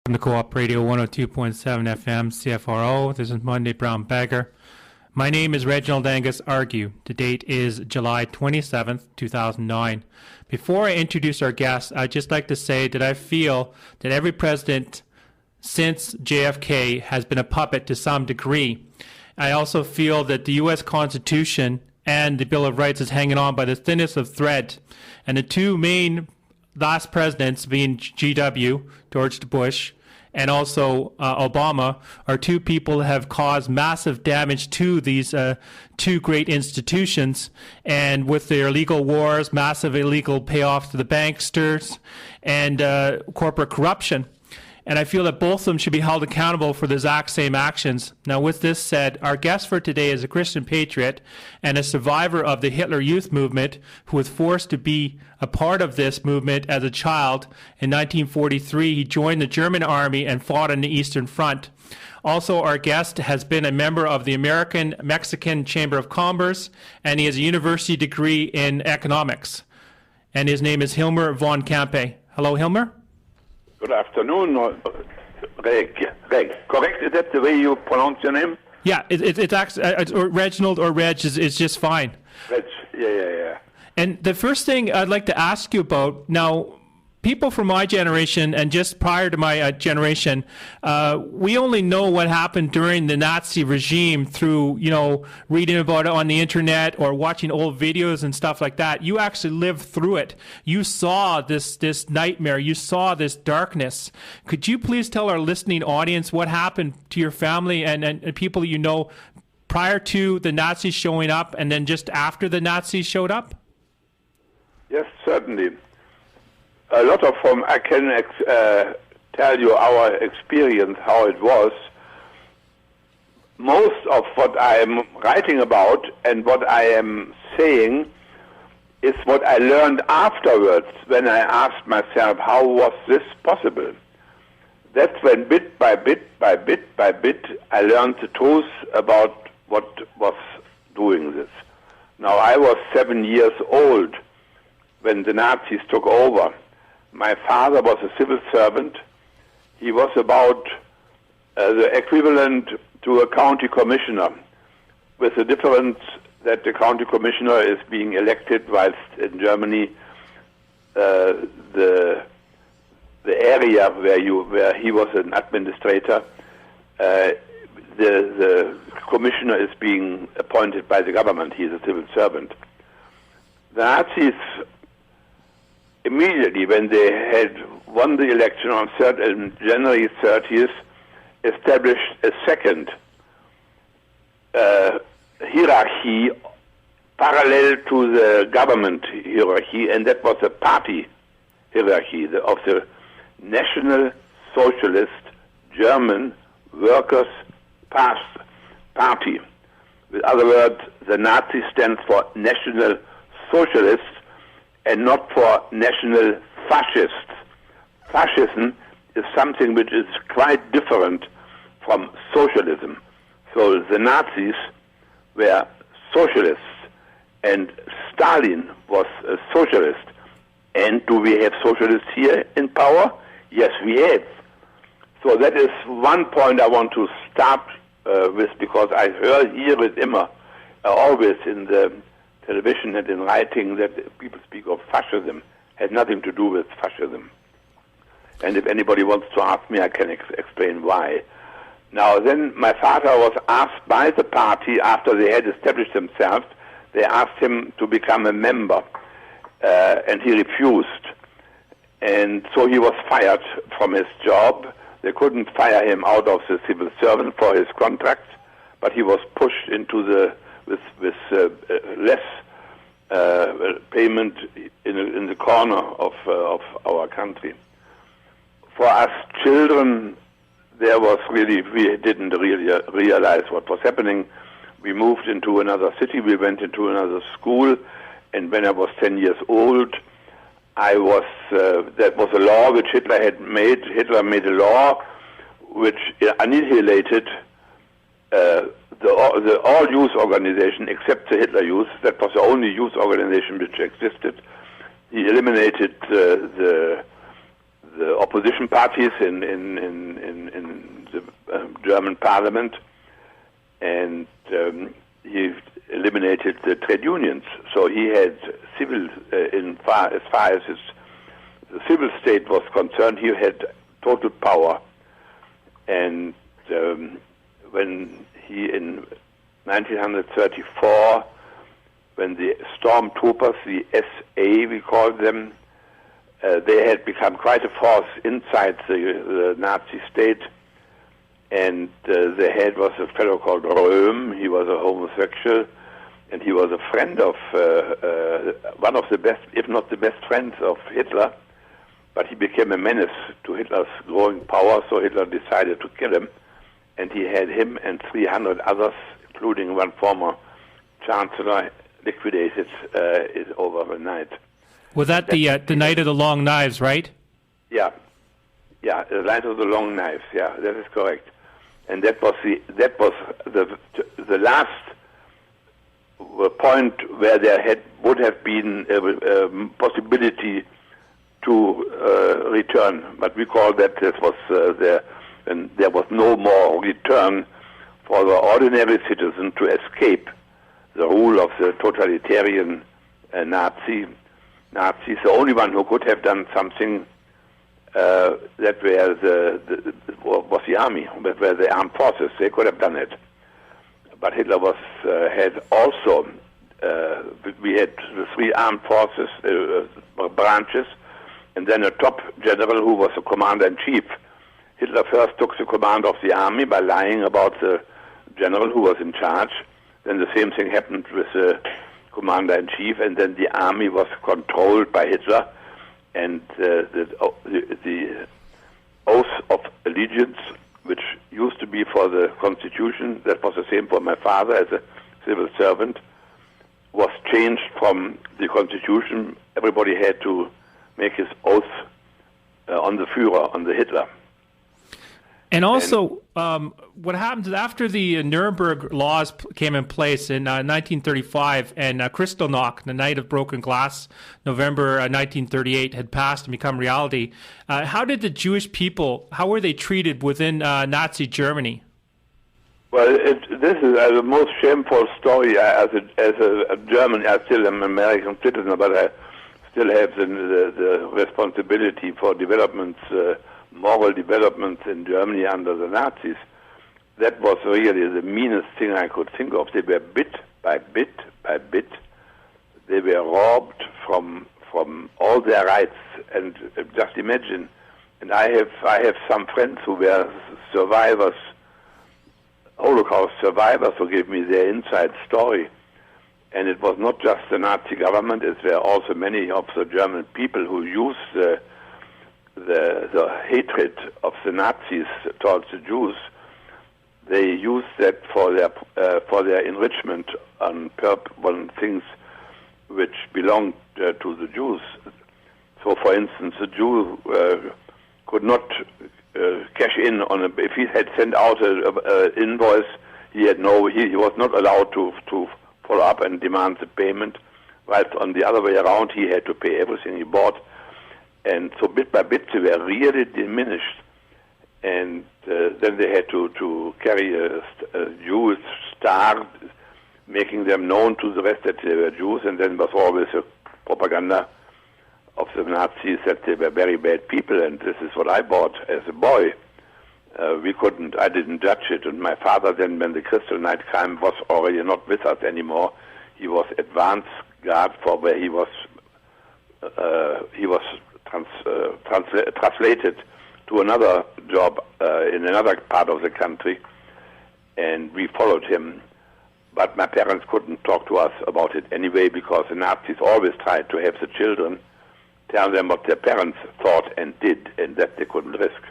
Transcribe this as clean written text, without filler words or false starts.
From the Co-op Radio 102.7 FM CFRO, this is Monday Brown Bagger. My name is Reginald Angus Argue. The date is July 27th, 2009. Before I introduce our guests, I'd just like to say that I feel that every president since JFK has been a puppet to some degree. I also feel that the U.S. Constitution and the Bill of Rights is hanging on by the thinnest of thread. And the two main last presidents, being GW, George Bush, and also Obama, are two people that have caused massive damage to these two great institutions, and with their illegal wars, massive illegal payoffs to the banksters, and corporate corruption. And I feel that both of them should be held accountable for the exact same actions. Now, with this said, our guest for today is a Christian patriot and a survivor of the Hitler Youth Movement who was forced to be a part of this movement as a child. In 1943, he joined the German army and fought on the Eastern Front. Also, our guest has been a member of the American-Mexican Chamber of Commerce, and he has a university degree in economics. And his name is Hilmar Von Campe. Hello, Hilmar. Good afternoon, Reg. Correct? Is that the way you pronounce your name? Yeah, it's actually Reginald or Reg is just fine. Reg, yeah. And the first thing I'd like to ask you about, now, people from my generation and just prior to my generation, we only know what happened during the Nazi regime through, reading about it on the internet or watching old videos and stuff like that. You actually lived through it. You saw this nightmare. You saw this darkness. Could you please tell our listening audience what happened to your family and people you know prior to the Nazis showing up and then just after the Nazis showed up? Yes, certainly. A lot of them, I can tell you our experience, how it was. Most of what I am writing about and what I am saying is what I learned afterwards when I asked myself, how was this possible? That's when bit by bit, I learned the truth about what was doing this. Now, I was 7 years old when the Nazis took over. My father was a civil servant. He was about the equivalent to a county commissioner, with the difference that the county commissioner is being elected, whilst in Germany the area where he was an administrator, the commissioner is being appointed by the government. He is a civil servant. The Nazis, immediately when they had won the election on January 30th, established a second hierarchy parallel to the government hierarchy, and that was the party hierarchy of the National Socialist German Workers' Party. In other words, the Nazi stands for National Socialists and not for National Fascists. Fascism is something which is quite different from socialism. So the Nazis were socialists, and Stalin was a socialist. And do we have socialists here in power? Yes, we have. So that is one point I want to start with, because I hear it always in the television and in writing that people speak of fascism. Has nothing to do with fascism. And if anybody wants to ask me, I can explain why. Now, then my father was asked by the party, after they had established themselves, they asked him to become a member, and he refused. And so he was fired from his job. They couldn't fire him out of the civil servant for his contract, but he was pushed into with less payment in the corner of our country. For us children, we didn't really realize what was happening. We moved into another city, we went into another school, and when I was 10 years old, that was a law which Hitler had made. Hitler made a law which annihilated the all youth organization except the Hitler Youth. That was the only youth organization which existed. He eliminated the the opposition parties in the German parliament, and he eliminated the trade unions. So he had civil, as far as the civil state was concerned, he had total power. And when he, in 1934, when the stormtroopers, the SA we called them, they had become quite a force inside the Nazi state, and the head was a fellow called Röhm. He was a homosexual, and he was a friend of one of the best, if not the best friends of Hitler, but he became a menace to Hitler's growing power, so Hitler decided to kill him, and he had him and 300 others, including one former chancellor, liquidated over the night. Was that the night of the long knives, right? Yeah, the night of the long knives. Yeah, that is correct. And that was the last point where there would have been a possibility to return, but we call that this was and there was no more return for the ordinary citizen to escape the rule of the totalitarian Nazis. The only one who could have done something that was the army, were the armed forces. They could have done it, but Hitler had also. We had the three armed forces branches, and then a top general who was the commander-in-chief. Hitler first took the command of the army by lying about the general who was in charge. Then the same thing happened with the commander-in-chief, and then the army was controlled by Hitler, and the oath of allegiance, which used to be for the Constitution, that was the same for my father as a civil servant, was changed from the Constitution. Everybody had to make his oath on the Führer, on the Hitler. And also, what happens after the Nuremberg laws came in place in 1935, and Kristallnacht, the Night of Broken Glass, November 1938, had passed and become reality. How did the Jewish people, how were they treated within Nazi Germany? Well, this is the most shameful story. As a German, I still am an American citizen, but I still have the responsibility for developments, moral developments in Germany under the Nazis. That was really the meanest thing I could think of. They were bit by bit by bit. They were robbed from all their rights. And just imagine. And I have some friends who were survivors, Holocaust survivors, who gave me their inside story. And it was not just the Nazi government; it were also many of the German people who used the hatred of the Nazis towards the Jews. They used that for their enrichment on things which belonged to the Jews. So, for instance, the Jew could not cash in on if he had sent out an invoice. He was not allowed to follow up and demand the payment. Whilst on the other way around, he had to pay everything he bought. And so bit by bit they were really diminished. And then they had to carry a Jewish star, making them known to the rest that they were Jews. And then was always a propaganda of the Nazis that they were very bad people. And this is what I bought as a boy. I didn't judge it. And my father then, when the Kristallnacht came, was already not with us anymore. He was advance guard for where he was translated to another job in another part of the country, and we followed him. But my parents couldn't talk to us about it anyway, because the Nazis always tried to have the children tell them what their parents thought and did, and that they couldn't risk.